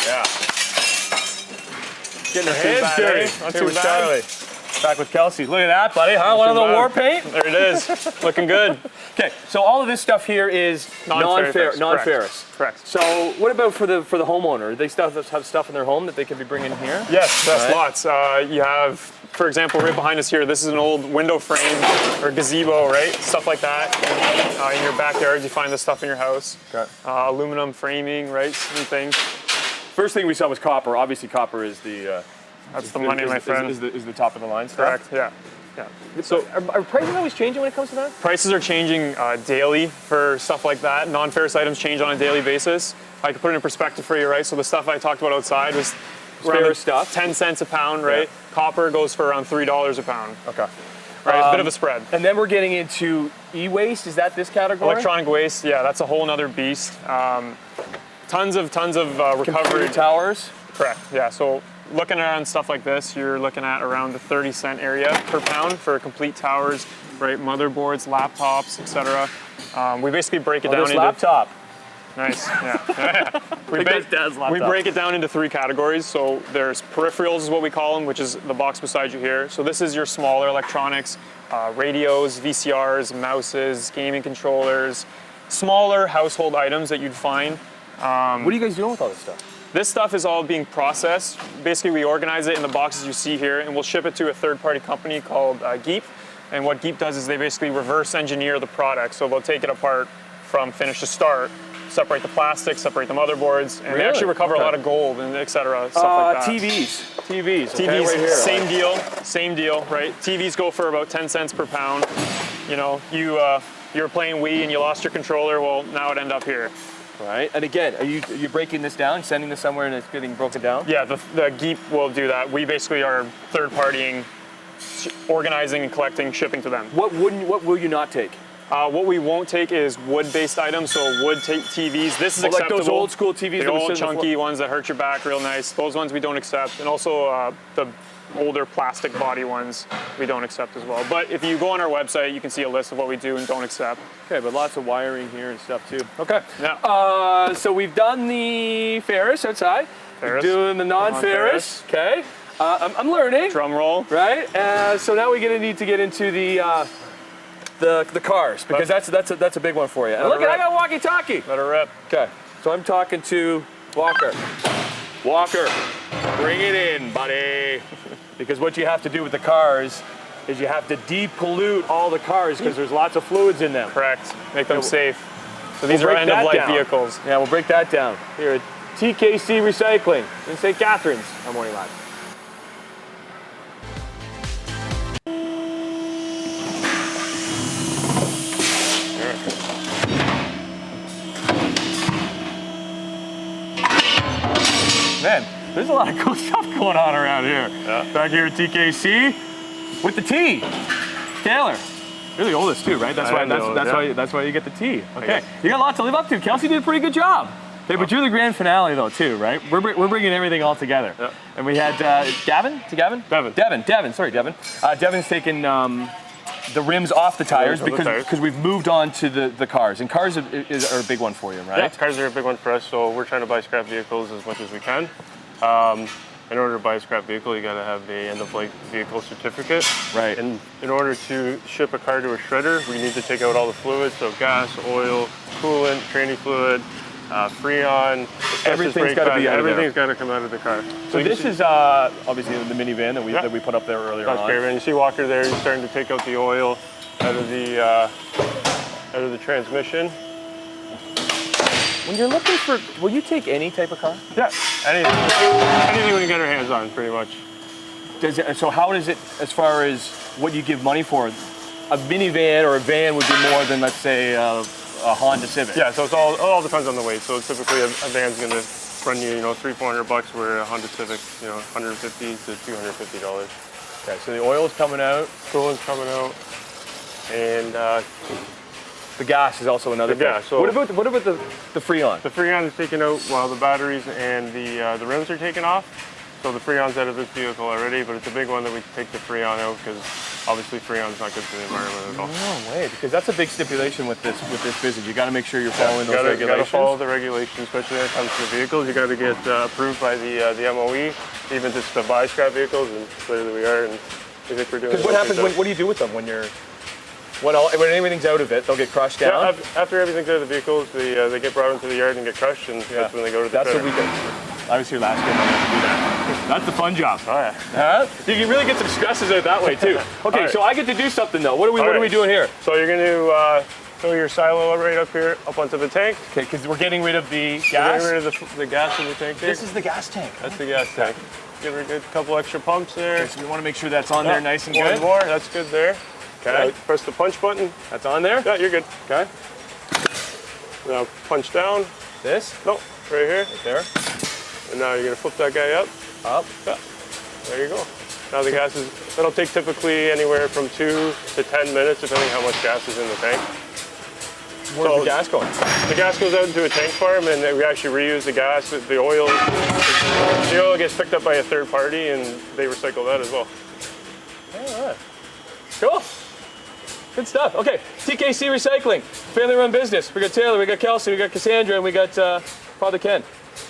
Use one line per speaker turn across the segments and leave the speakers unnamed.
Yeah. Getting her hands dirty.
Not
Here
too
with
bad.
Charlie. Back with Kelsey. Look at that, buddy. Huh? One of the war paint?
There it is. Looking good.
Okay, so all of this stuff here is non-ferrous.
Correct.
So what about for the homeowner? Do they have stuff in their home that they could be bringing here?
Yes, lots. You have, for example, right behind us here, this is an old window frame or gazebo, right? Stuff like that. In your backyard, you find this stuff in your house.
Okay.
Aluminum framing, right? Some things.
First thing we saw was copper. Obviously, copper is the
That's the money, my friend.
Is the top of the line stuff.
Correct. Yeah.
So are prices always changing when it comes to that?
Prices are changing daily for stuff like that. Non-ferrous items change on a daily basis. I can put it in perspective for you, right? So the stuff I talked about outside was
Ferrous stuff.
10 cents a pound, right?
Yeah.
Copper goes for around $3 a pound.
Okay.
Right, a bit of a spread.
And then we're getting into e-waste. Is that this category?
Electronic waste, yeah, that's a whole nother beast. Tons of recovery.
Computer towers.
Correct, yeah. So looking around stuff like this, you're looking at around the 30-cent area per pound for complete towers, right? Motherboards, laptops, etc. We basically break it down into
laptop.
Nice, yeah. We
We
break it down into 3 categories. So there's peripherals is what we call them, which is the box beside you here. So this is your smaller electronics, radios, VCRs, mouses, gaming controllers, smaller household items that you'd find.
What are you guys doing with all this stuff?
This stuff is all being processed. Basically, we organize it in the boxes you see here, and we'll ship it to a third-party company called Geep. And what Geep does is they basically reverse engineer the product. So they'll take it apart from finish to start, separate the plastic, separate the motherboards, and they actually recover a lot of gold and et cetera, stuff like that.
TVs,
TVs,
right here,
same deal, right? TVs go for about 10 cents per pound. You know, you were playing Wii and you lost your controller, well, now it ended up here.
Right, and again, are you breaking this down, sending this somewhere and it's getting broken down?
Yeah, the Geep will do that. We basically are third-partying, organizing and collecting, shipping to them.
What will you not take?
What we won't take is wood-based items, so wood TVs. This is acceptable.
Like those old school TVs?
The old chunky ones that hurt your back real nice. Those ones we don't accept. And also the older plastic body ones we don't accept as well. But if you go on our website, you can see a list of what we do and don't accept.
Okay, but lots of wiring here and stuff too. Okay.
Yeah.
So we've done the ferrous outside.
Ferrous.
We're doing the non-ferrous. Okay. I'm learning.
Drum roll.
Right. So now we're gonna need to get into the cars, because that's a big one for you. And look, I got walkie-talkie.
Let her rip.
Okay. So I'm talking to Walker. Walker, bring it in, buddy. Because what you have to do with the cars is you have to depollute all the cars because there's lots of fluids in them.
Correct. Make them safe. So these are end-of-life vehicles.
Yeah, we'll break that down. Here at TKC Recycling in St. Catharines on Morning Live. Man, there's a lot of cool stuff going on around here.
Yeah.
Back here at TKC with the T. Taylor, you're the oldest too, right? That's why you get the T. Okay, you got a lot to live up to. Kelsey did a pretty good job. Hey, but you're the grand finale though too, right? We're bringing everything all together.
Yep.
And we had Devin. Sorry, Devin. Devin's taken the rims off the tires because we've moved on to the cars, and cars are a big one for you, right?
Yeah, cars are a big one for us, so we're trying to buy scrap vehicles as much as we can. In order to buy a scrap vehicle, you got to have the end-of-life vehicle certificate.
Right.
And in order to ship a car to a shredder, we need to take out all the fluids, so gas, oil, coolant, training fluid, Freon.
Everything's got to be out of there.
Everything's got to come out of the car.
So this is obviously the minivan that we put up there earlier on.
Caravan. You see Walker there, he's starting to take out the oil out of the transmission.
When you're looking for, will you take any type of car?
Yeah, anything we can get our hands on, pretty much.
So how is it as far as what you give money for? A minivan or a van would be more than, let's say, a Honda Civic.
Yeah, so it all depends on the weight. So typically a van's going to run you, $300-400, where a Honda Civic, $150 to $250.
Okay, so the oil's coming out,
Coolant's coming out, and
the gas is also another thing.
Yeah, so
what about the Freon?
The Freon is taken out while the batteries and the rims are taken off. So the Freon's out of this vehicle already, but it's a big one that we take the Freon out because obviously Freon's not good for the environment at all.
No way, because that's a big stipulation with this business. You got to make sure you're following those regulations.
You got to follow the regulations, especially when it comes to vehicles. You got to get approved by the MOE, even just to buy scrap vehicles, and clearly we are. And I think we're doing.
Because what happens what do you do with them when when everything's out of it? They'll get crushed down.
Yeah, after everything's out of the vehicles, they get brought into the yard and get crushed, and that's when they go to the.
That's
trailer.
what we did. I was here last year and I got to do that. That's the fun job.
Oh yeah.
You can really get some stresses out that way too. Okay,
right.
so I get to do something though. What are we doing here?
So you're going to throw your silo right up here, up onto the tank.
Okay, because we're getting rid of the gas.
Getting rid of the gas in the tank here.
This is the gas tank.
That's the gas tank. Get a couple extra pumps there.
Okay, so we want to make sure that's on there nice and
One
good.
more, that's good there.
Okay.
Press the punch button.
That's on there?
Yeah, you're good.
Okay.
Now punch down.
This?
No, right here.
Right there.
And now you're gonna flip that guy up.
Up.
Yeah. There you go. Now the gas is, that'll take typically anywhere from 2 to 10 minutes, depending how much gas is in the tank.
Where's the gas going?
The gas goes out into a tank farm, and we actually reuse the gas. The oil gets picked up by a third party, and they recycle that as well.
All right. Cool. Good stuff. Okay, TKC Recycling, family-run business. We got Taylor, we got Kelsey, we got Cassandra, and we got Father Ken.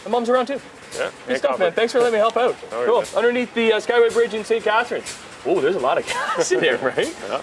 My mom's around too.
Yeah.
Good stuff, man. Thanks for letting me help out.
worries,
Cool.
man.
Underneath the Skyway Bridge in St. Catharines. Oh, there's a lot of gas in there, right?
Yeah.